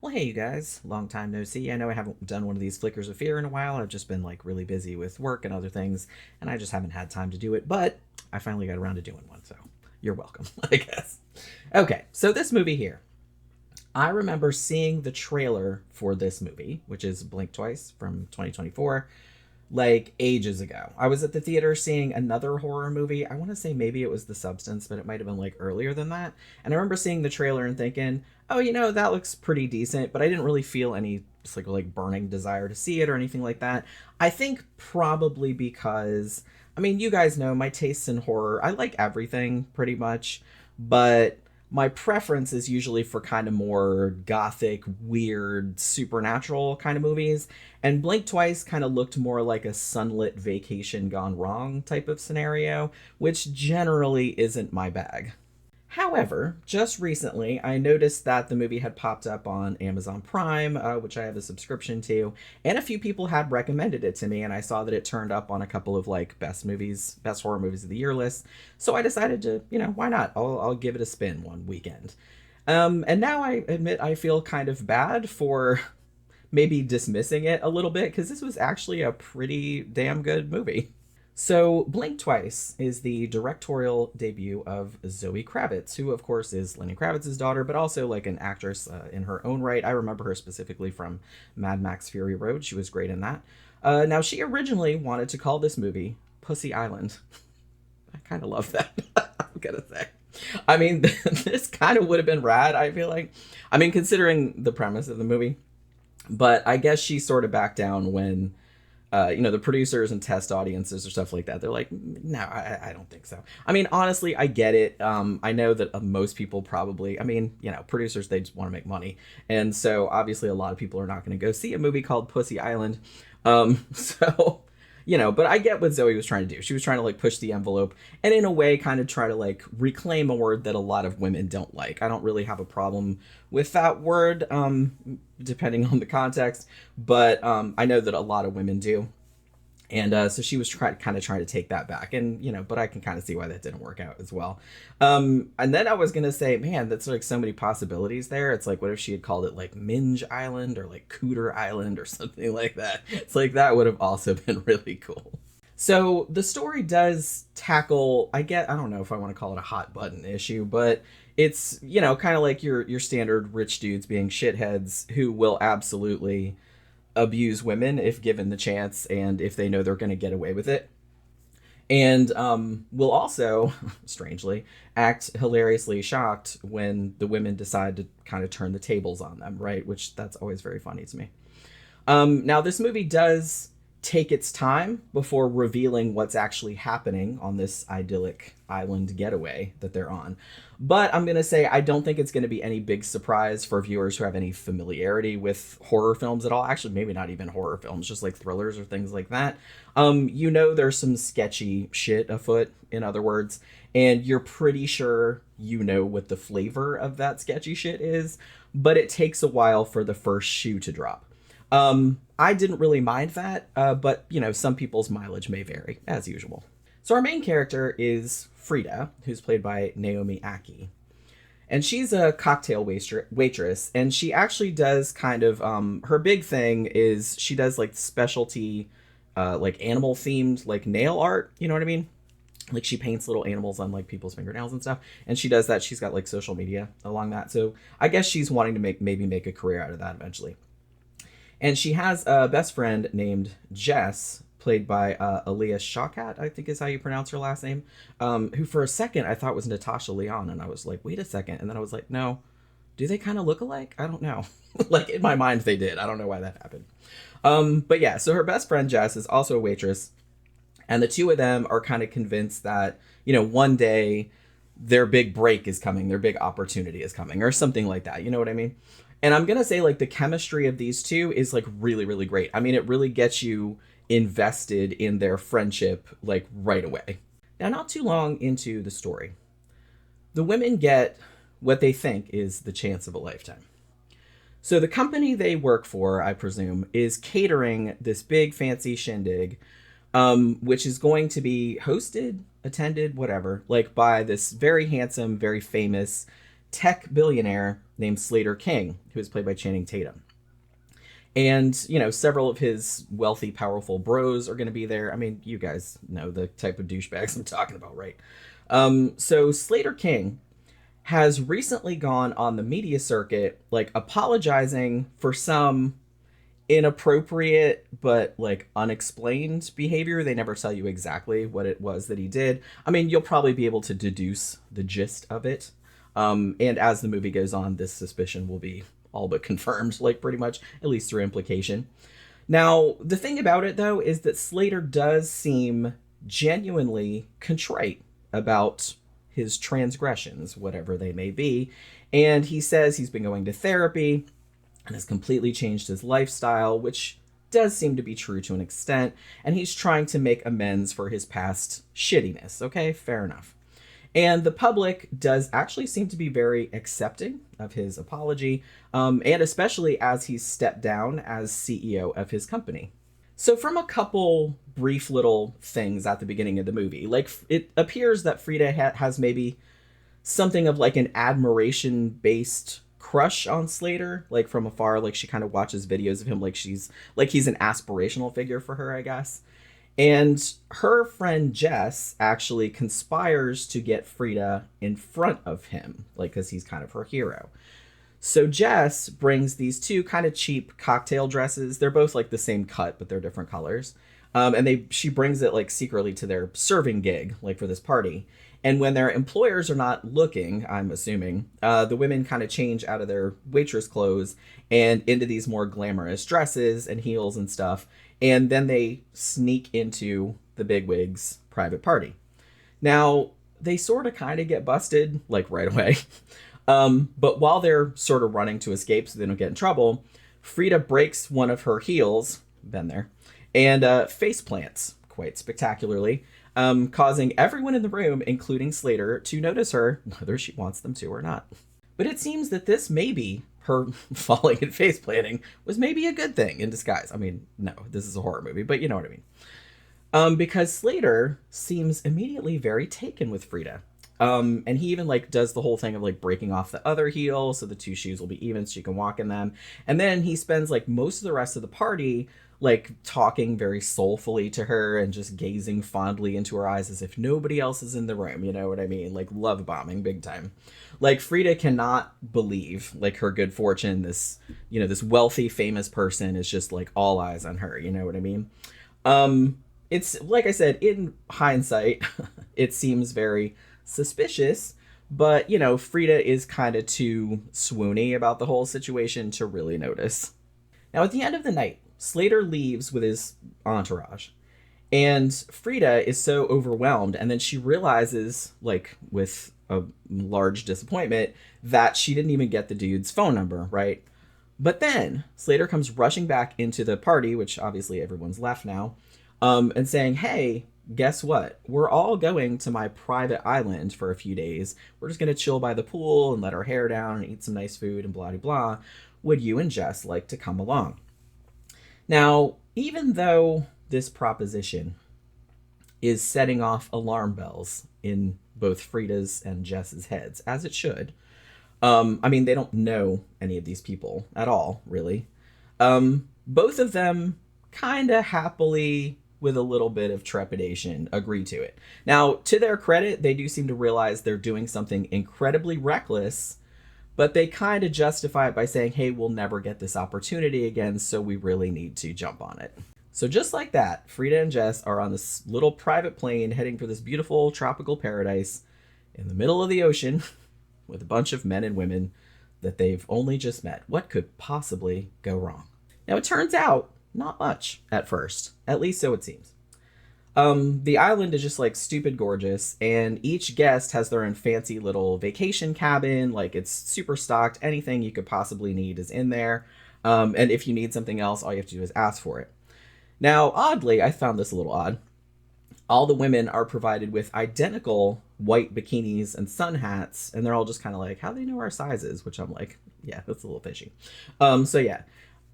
Well, hey, you guys. Long time no see. I know I haven't done one of these Flickers of Fear in a while. I've just been like really busy with work and other things, and I just haven't had time to do it, but I finally got around to doing one, so you're welcome, I guess. Okay, so this movie here. I remember seeing the trailer for this movie, which is Blink Twice from 2024, like ages ago. I was at the theater seeing another horror movie. I want to say maybe it was The Substance, but it might have been like earlier than that. And I remember seeing the trailer and thinking, "Oh, that looks pretty decent," but I didn't really feel any like burning desire to see it or anything like that. I think probably because you guys know my tastes in horror. I like everything pretty much, but my preference is usually for kind of more gothic, weird, supernatural kind of movies. And Blink Twice kind of looked more like a sunlit vacation gone wrong type of scenario, which generally isn't my bag. However, just recently, I noticed that the movie had popped up on Amazon Prime, which I have a subscription to, and a few people had recommended it to me, and I saw that it turned up on a couple of like best horror movies of the year lists. So I decided to, why not? I'll give it a spin one weekend. And now I admit I feel kind of bad for maybe dismissing it a little bit because this was actually a pretty damn good movie. So, Blink Twice is the directorial debut of Zoë Kravitz, who, of course, is Lenny Kravitz's daughter, but also like an actress in her own right. I remember her specifically from Mad Max Fury Road. She was great in that. Now, she originally wanted to call this movie Pussy Island. I kind of love that, I'm gonna say. This kind of would have been rad, I feel like. Considering the premise of the movie. But I guess she sort of backed down when the producers and test audiences or stuff like that. They're like, no, I don't think so. Honestly, I get it. I know that most people probably, producers, they just want to make money. And so obviously a lot of people are not going to go see a movie called Pussy Island. So, but I get what Zoe was trying to do. She was trying to like push the envelope and in a way kind of try to like reclaim a word that a lot of women don't like. I don't really have a problem with that word, depending on the context, but I know that a lot of women do. And so she was trying to take that back, and but I can kind of see why that didn't work out as well. And then I was gonna say, man, that's like so many possibilities there. It's like, what if she had called it like Minge Island or like Cooter Island or something like that? It's like that would have also been really cool. So the story does tackle, I don't know if I want to call it a hot button issue, but it's kind of like your standard rich dudes being shitheads who will absolutely abuse women if given the chance and if they know they're going to get away with it. And will also, strangely, act hilariously shocked when the women decide to kind of turn the tables on them, right? Which that's always very funny to me. Now, this movie does take its time before revealing what's actually happening on this idyllic island getaway that they're on. But I'm going to say I don't think it's going to be any big surprise for viewers who have any familiarity with horror films at all. Actually, maybe not even horror films, just like thrillers or things like that. There's some sketchy shit afoot, in other words, and you're pretty sure what the flavor of that sketchy shit is, but it takes a while for the first shoe to drop. I didn't really mind that, but, some people's mileage may vary, as usual. So our main character is Frida, who's played by Naomi Ackie. And she's a cocktail waitress, and she actually does kind of, her big thing is she does, like, specialty, like, animal-themed, like, nail art, you know what I mean? Like, she paints little animals on, like, people's fingernails and stuff, and she does that. She's got, like, social media along that, so I guess she's wanting to maybe make a career out of that eventually. And she has a best friend named Jess, played by Aaliyah Shawkat, I think is how you pronounce her last name, who for a second I thought was Natasha Lyonne. And I was like, wait a second. And then I was like, no, do they kind of look alike? I don't know. Like, in my mind, they did. I don't know why that happened. But yeah, so her best friend Jess is also a waitress. And the two of them are kind of convinced that, one day their big break is coming, their big opportunity is coming, or something like that. You know what I mean? And I'm going to say, like, the chemistry of these two is, like, really, really great. It really gets you invested in their friendship, like, right away. Now, not too long into the story, the women get what they think is the chance of a lifetime. So the company they work for, I presume, is catering this big fancy shindig, which is going to be hosted, attended, whatever, like by this very handsome, very famous tech billionaire named Slater King, who is played by Channing Tatum. And, you know, several of his wealthy, powerful bros are going to be there. I mean, you guys know the type of douchebags I'm talking about, right? So Slater King has recently gone on the media circuit, like, apologizing for some inappropriate but, like, unexplained behavior. They never tell you exactly what it was that he did. I mean, you'll probably be able to deduce the gist of it. And as the movie goes on, this suspicion will be all but confirmed, like, pretty much, at least through implication. Now, the thing about it, though, is that Slater does seem genuinely contrite about his transgressions, whatever they may be. And he says he's been going to therapy and has completely changed his lifestyle, which does seem to be true to an extent. And he's trying to make amends for his past shittiness. Okay, fair enough. And the public does actually seem to be very accepting of his apology, and especially as he's stepped down as CEO of his company. So from a couple brief little things at the beginning of the movie, like, it appears that Frida has maybe something of like an admiration-based crush on Slater, like from afar, like she kind of watches videos of him like he's an aspirational figure for her, I guess. And her friend Jess actually conspires to get Frida in front of him, like, because he's kind of her hero. So Jess brings these two kind of cheap cocktail dresses. They're both like the same cut, but they're different colors. And she brings it like secretly to their serving gig, like for this party. And when their employers are not looking, I'm assuming, the women kind of change out of their waitress clothes and into these more glamorous dresses and heels and stuff. And then they sneak into the bigwig's private party. Now, they sort of kind of get busted, like, right away. But while they're sort of running to escape so they don't get in trouble, Frida breaks one of her heels, been there, and face plants quite spectacularly, causing everyone in the room, including Slater, to notice her, whether she wants them to or not. But it seems that this maybe her falling and face planting was maybe a good thing in disguise. I mean, no, this is a horror movie, but you know what I mean. Because Slater seems immediately very taken with Frida. And he even like does the whole thing of like breaking off the other heel so the two shoes will be even so she can walk in them. And then he spends like most of the rest of the party like talking very soulfully to her and just gazing fondly into her eyes as if nobody else is in the room. You know what I mean? Like love bombing big time. Like Frida cannot believe like her good fortune. This, you know, this wealthy, famous person is just like all eyes on her. You know what I mean? It's like I said, in hindsight, it seems very suspicious, but you know, Frida is kind of too swoony about the whole situation to really notice. Now, at the end of the night, Slater leaves with his entourage, and Frida is so overwhelmed, and then she realizes, like, with a large disappointment, that she didn't even get the dude's phone number, right? But then Slater comes rushing back into the party, which obviously everyone's left now, and saying, hey, guess what? We're all going to my private island for a few days. We're just going to chill by the pool and let our hair down and eat some nice food and blah, blah, blah. Would you and Jess like to come along? Now, even though this proposition is setting off alarm bells in both Frida's and Jess's heads, as it should, I mean, they don't know any of these people at all, really. Both of them kind of happily, with a little bit of trepidation, agree to it. Now, to their credit, they do seem to realize they're doing something incredibly reckless, but they kind of justify it by saying, hey, we'll never get this opportunity again, so we really need to jump on it. So just like that, Frida and Jess are on this little private plane heading for this beautiful tropical paradise in the middle of the ocean with a bunch of men and women that they've only just met. What could possibly go wrong? Now, it turns out not much at first, at least so it seems. The island is just like stupid gorgeous, and each guest has their own fancy little vacation cabin. Like, it's super stocked. Anything you could possibly need is in there. And if you need something else, all you have to do is ask for it. Now, oddly, I found this a little odd. All the women are provided with identical white bikinis and sun hats, and they're all just kind of like, how do they know our sizes? Which I'm like, yeah, that's a little fishy. So yeah.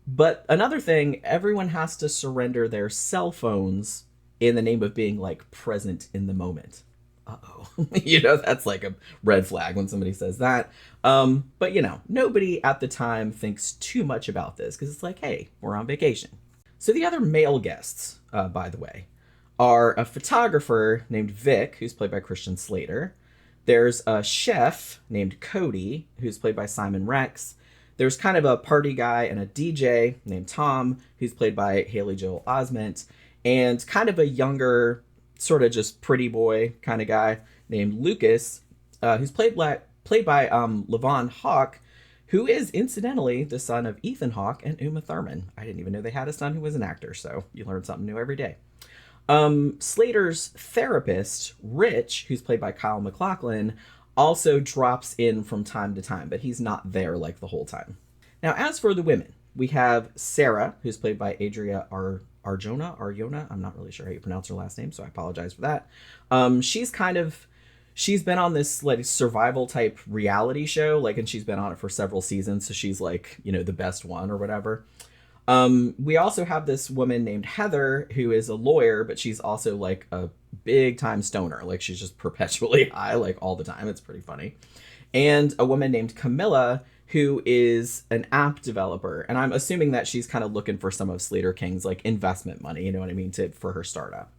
But another thing, everyone has to surrender their cell phones in the name of being like present in the moment. uh-oh. That's like a red flag when somebody says that. But nobody at the time thinks too much about this because it's like, hey, we're on vacation. So the other male guests, by the way, are a photographer named Vic, who's played by Christian Slater. There's a chef named Cody, who's played by Simon Rex. There's kind of a party guy and a DJ named Tom, who's played by Haley Joel Osment, and kind of a younger, sort of just pretty boy kind of guy named Lucas, who's played by Levon Hawke, who is incidentally the son of Ethan Hawke and Uma Thurman. I didn't even know they had a son who was an actor, so you learn something new every day. Slater's therapist, Rich, who's played by Kyle MacLachlan, also drops in from time to time, but he's not there like the whole time. Now, as for the women, we have Sarah, who's played by Adria Arjona. I'm not really sure how you pronounce her last name, so I apologize for that. She's been on this like survival type reality show, and she's been on it for several seasons, so she's like, the best one or whatever. We also have this woman named Heather, who is a lawyer, but she's also like a big time stoner. Like she's just perpetually high, like all the time. It's pretty funny. And a woman named Camilla, who is an app developer. And I'm assuming that she's kind of looking for some of Slater King's like investment money, you know what I mean, for her startup.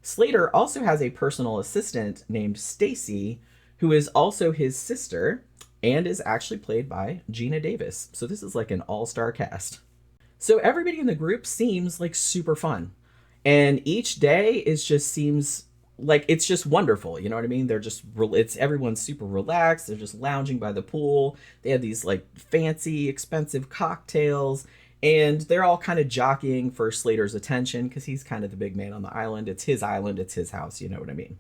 Slater also has a personal assistant named Stacy, who is also his sister and is actually played by Gina Davis. So this is like an all-star cast. So everybody in the group seems like super fun. And each day seems like it's just wonderful. You know what I mean? Everyone's super relaxed. They're just lounging by the pool. They have these like fancy, expensive cocktails. And they're all kind of jockeying for Slater's attention because he's kind of the big man on the island. It's his island. It's his house. You know what I mean?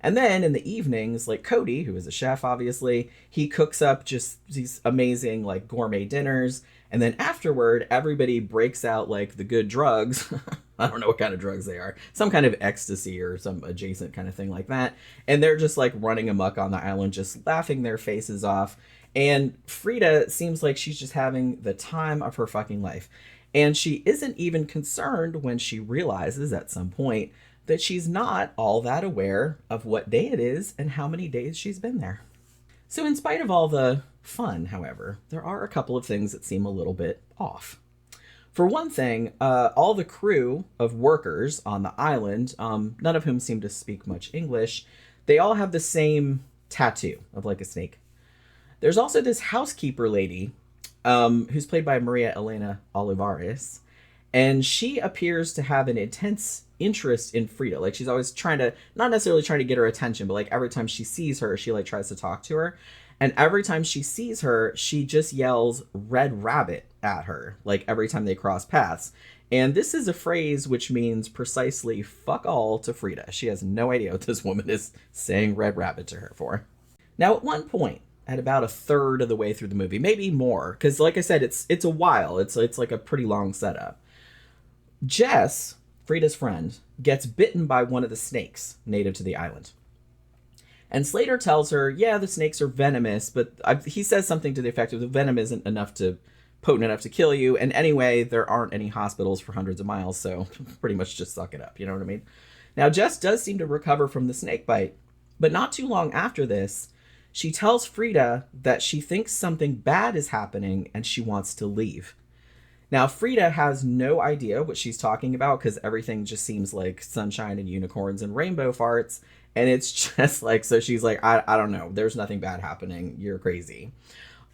And then in the evenings, like Cody, who is a chef, obviously, he cooks up just these amazing like gourmet dinners. And then afterward, everybody breaks out like the good drugs. I don't know what kind of drugs they are. Some kind of ecstasy or some adjacent kind of thing like that. And they're just like running amok on the island, just laughing their faces off. And Frida seems like she's just having the time of her fucking life. And she isn't even concerned when she realizes at some point that she's not all that aware of what day it is and how many days she's been there. So in spite of all the fun, however, there are a couple of things that seem a little bit off. For one thing, all the crew of workers on the island, none of whom seem to speak much English, they all have the same tattoo of like a snake. There's also this housekeeper lady who's played by Maria Elena Olivares, and she appears to have an intense interest in Frida. Like she's always not necessarily trying to get her attention, but like every time she sees her, she like tries to talk to her. And every time she sees her, she just yells "Red Rabbit" at her, like every time they cross paths. And this is a phrase which means precisely fuck all to Frida. She has no idea what this woman is saying "Red Rabbit" to her for. Now, at one point, at about a third of the way through the movie, maybe more, because like I said, it's a while. It's like a pretty long setup. Jess, Frida's friend, gets bitten by one of the snakes native to the island. And Slater tells her, yeah, the snakes are venomous, but he says something to the effect of the venom isn't potent enough to kill you. And anyway, there aren't any hospitals for hundreds of miles, so pretty much just suck it up. You know what I mean? Now, Jess does seem to recover from the snake bite, but not too long after this, she tells Frida that she thinks something bad is happening and she wants to leave. Now, Frida has no idea what she's talking about because everything just seems like sunshine and unicorns and rainbow farts. And it's just like, so she's like, I don't know. There's nothing bad happening. You're crazy.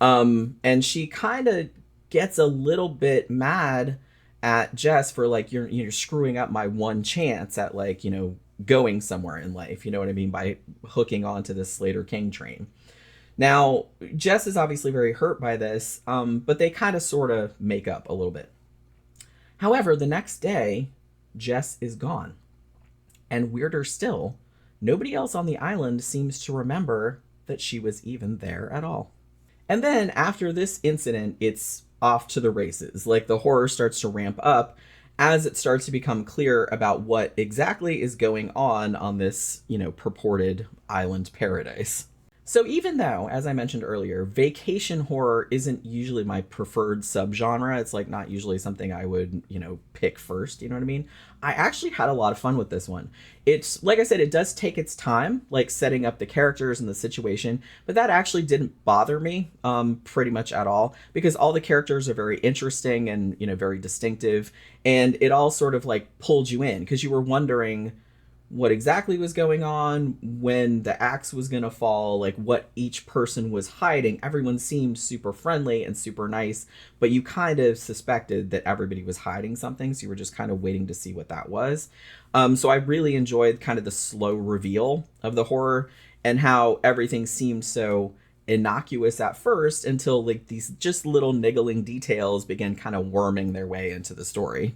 And she kind of gets a little bit mad at Jess for like, you're screwing up my one chance at like, going somewhere in life. You know what I mean? By hooking onto this Slater King train. Now, Jess is obviously very hurt by this, but they kind of sort of make up a little bit. However, the next day, Jess is gone. And weirder still, nobody else on the island seems to remember that she was even there at all. And then after this incident, it's off to the races. Like the horror starts to ramp up as it starts to become clear about what exactly is going on this, purported island paradise. So even though, as I mentioned earlier, vacation horror isn't usually my preferred subgenre, it's like not usually something I would, pick first, you know what I mean? I actually had a lot of fun with this one. It's, like I said, it does take its time, like setting up the characters and the situation, but that actually didn't bother me pretty much at all, because all the characters are very interesting and, very distinctive, and it all sort of like pulled you in, because you were wondering what exactly was going on, when the axe was going to fall, like what each person was hiding. Everyone seemed super friendly and super nice, but you kind of suspected that everybody was hiding something, so you were just kind of waiting to see what that was. So I really enjoyed kind of the slow reveal of the horror, and how everything seemed so innocuous at first until like these just little niggling details began kind of worming their way into the story.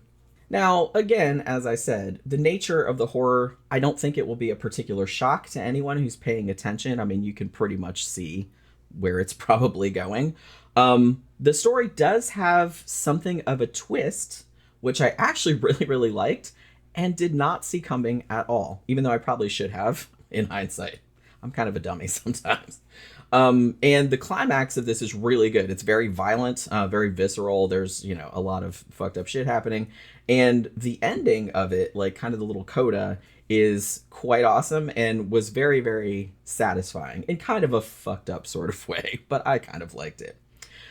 Now, again, as I said, the nature of the horror, I don't think it will be a particular shock to anyone who's paying attention. I mean, you can pretty much see where it's probably going. The story does have something of a twist, which I actually really, really liked and did not see coming at all, even though I probably should have in hindsight. I'm kind of a dummy sometimes. And the climax of this is really good. It's very violent, very visceral. There's, a lot of fucked up shit happening. And the ending of it, like kind of the little coda, is quite awesome and was very, very satisfying in kind of a fucked up sort of way, but I kind of liked it.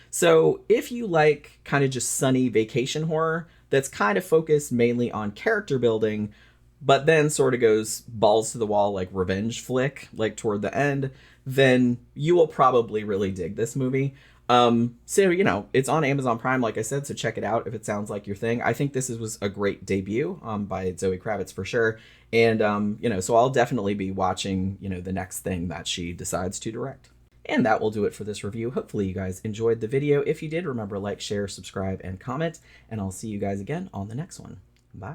So if you like kind of just sunny vacation horror that's kind of focused mainly on character building, but then sort of goes balls to the wall like revenge flick, like toward the end, then you will probably really dig this movie. So, it's on Amazon Prime, like I said, so check it out if it sounds like your thing. I think was a great debut by Zoë Kravitz for sure. And, so I'll definitely be watching, the next thing that she decides to direct. And that will do it for this review. Hopefully you guys enjoyed the video. If you did, remember, like, share, subscribe, and comment. And I'll see you guys again on the next one. Bye.